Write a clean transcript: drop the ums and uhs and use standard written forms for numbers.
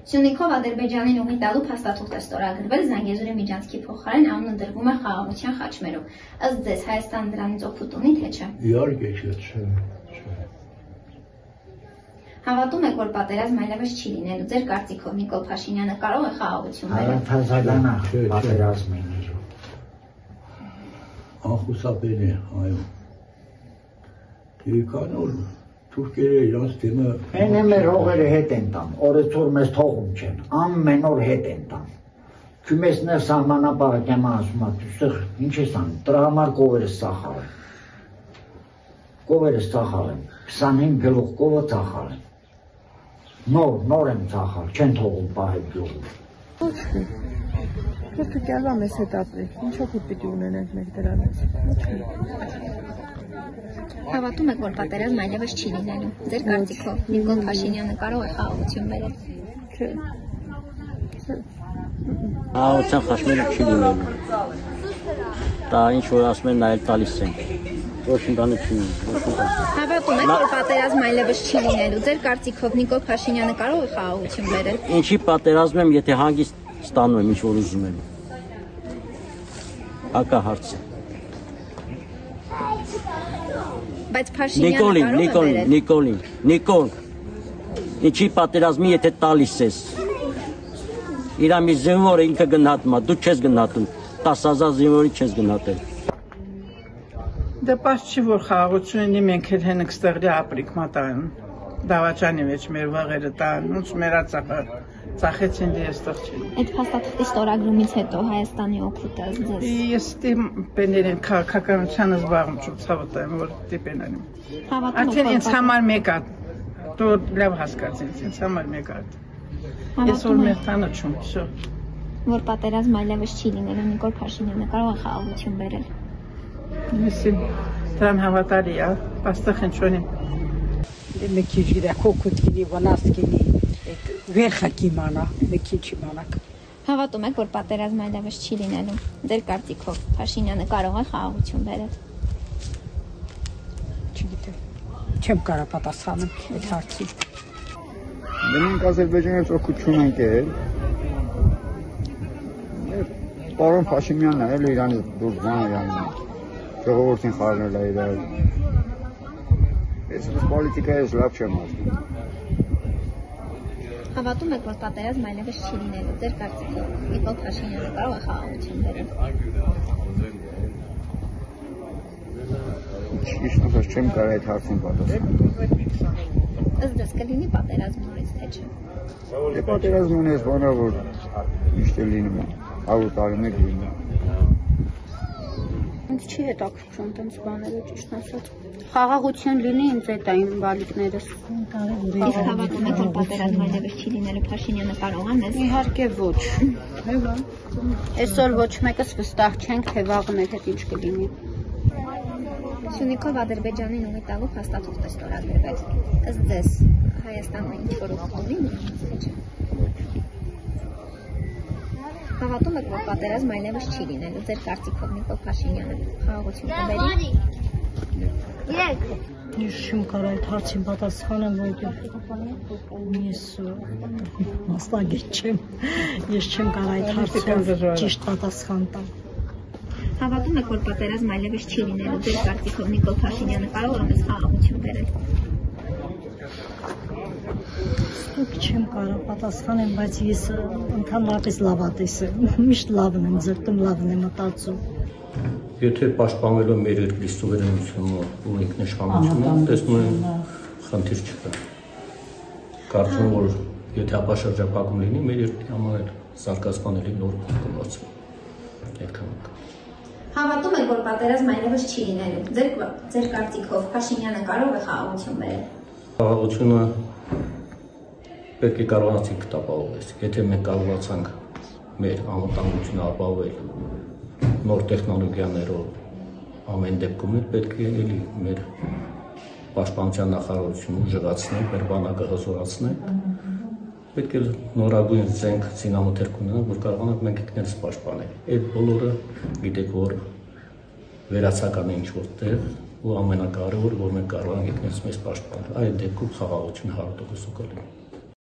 Սյունիքով Ադրբեջանին ուղի տալու փաստաթուղթ է ստորագրվել Զանգեզուրի միջանցքի փոխարեն անունը դրվում է խաղաղության խաչմերով։ Ըստ ձեզ Հայաստանը դրանից օգուտ ունի, թե չէ։ Իհարկե չէ։ Հավատում եք, որ պատերազմ այլևս չի լինելու։ Ձեր կարծիքով Նիկոլ Փաշինյանը կարող է խաղաղություն բերել։ Պատերազմ է։ Անխուսափելի է, այո։ Քան որ թուրքերը իրանց թեմը Մենե մեր հողերը հետ են տան, օրեցօր մեզ թողում չեն, ամեն օր հետ են տան։ Քու մեզ ներ սահմանապահը կեմա ասում է, դուստեղ ինչ ես անում, դրա համար կովերս ծախալ եմ։ Կովերս ծախալ եմ, 25 գլուխ կովը ծախալ եմ։ Նոր եմ ծախալ, չեն թողում պահել գյուղում։ Որ դուք ալվա մեզ հետ ապրեք, ինչ օգուտ պիտի ունենենք մենք դրանից։ Հավատում եք, որ պատերազմ այլևս չի լինելու։ Ձեր կարծիքով Նիկոլ Փաշինյանը կարող է խաղաղություն բերել։ Չէ։ Խաղաղության խաչմերը չի լինելու։ Դա ինչ որ ասում են նայել տալիս են։ Ոչ ընդանը չի։ Հավատում եք, որ պատերազմ այլևս չի լինելու։ Ձեր կարծիքով Նիկոլ Փաշինյանը կարող է խաղաղություն բերել։ Ինչի պատերազմ եմ, եթե հանգիստ ստանում եմ ինչ որ ուզում եմ։ Հակահարց է։ Բայց Փաշինյանը կարող է բերել։ Նիկոլ, ինչի պատերազմի եթե տալիս ես։ Իրա մի զինվորը ինքը գնահատում է, դու չես գնահատում, 10,000 զինվորի չես գնահատել։ Դե պարզ չի, որ խաղաղություն ունի, մենք էլ հենք ստեղրի ապրիք մատան, դավաճանի մեջ մեր վաղերը տան, ոնց մեր ածախը ծախեցին դե եստեղ չի։ Այդ փաստաթղթի ստորագրումից հետո Հայաստանի օգուտը ձեզ։ Ես տիպեներին քաղաքականությանը զբաղում չու ցավոտեմ, որ տիպեներին։ Արդեն ինձ համար մեկ է, դու լավ հասկացես, ինձ համար մեկ է։ Ես որ մեր տանը չում, շո։ Որ պատերազմ այլևս չի լինելու, Նիկոլ Փաշինյանը կարող է խաղաղություն բերել։ Ես դրան հավատալի է, պաստախ ինչ ունի։ Մի քիչ իրակոքուտ կինի, վնաս կինի, վերխա կիմանա, մի քիչ իմանաք։ Հավատում եք, որ պատերազմ այլևս չի լինելու։ Ձեր կարծիքով Փաշինյանը կարող է խաղաղություն բերել։ Չգիտեմ, չեմ կարող պատասխանել այդ հարցին։ Մենք Ադրբեջանից օգուտ չունենք էլ։ Պարոն Փաշինյանն էլ Իրանից դուրս գան, ժողովրդին խառնել է իրար։ Ես պոլիտիկայից լավ չեմ ասում։ Հավատում եք, որ պատերազմ այլևս չի լինելու։ Ձեր կարծիքով Նիկոլ Փաշինյանը կարող է խաղաղություն բերել։ Ճիշտ ասած չեմ կարող այդ հարցին պատասխանել։ Ըստ ձեզ կլինի պատերազմ նորից, թե չէ։ Դե պատերազմ ունես բանա, որ միշտ է լինում, 100 տարի մեկ լինում։ Ինձ չի հետաքրքրում տենց բաները, ճիշտ ասած։ Խաղաղություն լինի ինձ այդ այն բալիկներս։ Իսկ հավատում եք, որ պատերազմ այլևս չի լինելու, Փաշինյանը կարող է մեզ։ Իհարկե ոչ։ Այսօր ոչ մեկս վստահ չենք, թե վաղը մեր հետ ինչ կլինի։ Սյունիքով Ադրբեջանին ուղի տալու փաստաթուղթ է ստորագրվել։ Ըստ ձեզ Հայաստանը ինչ որ օգուտ ունի դրանից, թե չէ։ Հավատում եք, որ պատերազմ այլևս չի լինելու։ Ձեր կարծիքով Նիկոլ Փաշինյանը խաղաղություն կբերի։ Ես չեմ կարող այդ հարցին պատասխանեմ, որովհետև ես մասնագետ չեմ։ Ես չեմ կարող այդ հարցին ճիշտ պատասխան տալ։ Հավատում եք, որ պատերազմ այլևս չի լինելու։ Ձեր կարծիքով Նիկոլ Փաշինյանը կարող է մեզ խաղաղություն բերել։ Ստուգ չեմ կարող պատասխանեմ, բայց ես ընդհանրապես լավատես եմ։ Միշտ լավն եմ ձգտում, լավն եմ մտածում։ Եթե պաշտպանվելով մեր երկրի սուվերենությունը ու ինքնիշխանությունը, տեսնում եմ խնդիր չկա։ Կարծում եմ, որ եթե ապաշրջապակում լինի, մեր երկրի համար էլ զարգացմանելի նոր կբացվի։ Այդքան։ Հավատում եք, որ պատերազմ այլևս չի լինելու։ Ձեր կարծիքով Փաշինյանը կարող է խաղաղություն բերել։ Խաղաղությունը պետք է կարողանացի կտապահովես։ Եթե մենք կարողացանք մեր անվտանգությունը ապահովել նոր տեխնոլոգիաներով ամեն դեպքում պետք է էլի մեր պաշտպանության նախարարությունը ուժեղացնել, մեր բանակը հզորացնել։ Պետք է նորագույն զենք զինամթերք ունենալ, որ կարողանանք մենք ինքներս պաշտպանել։ Այդ բոլորը գիտեք, որ վերացական է ինչ-որ տեղ ու ամենակարևորը, որ մենք կարող ենք ինքներս մեզ պաշտպանել։ Այդ դեպքում խաղաղությունը 100% կլինի։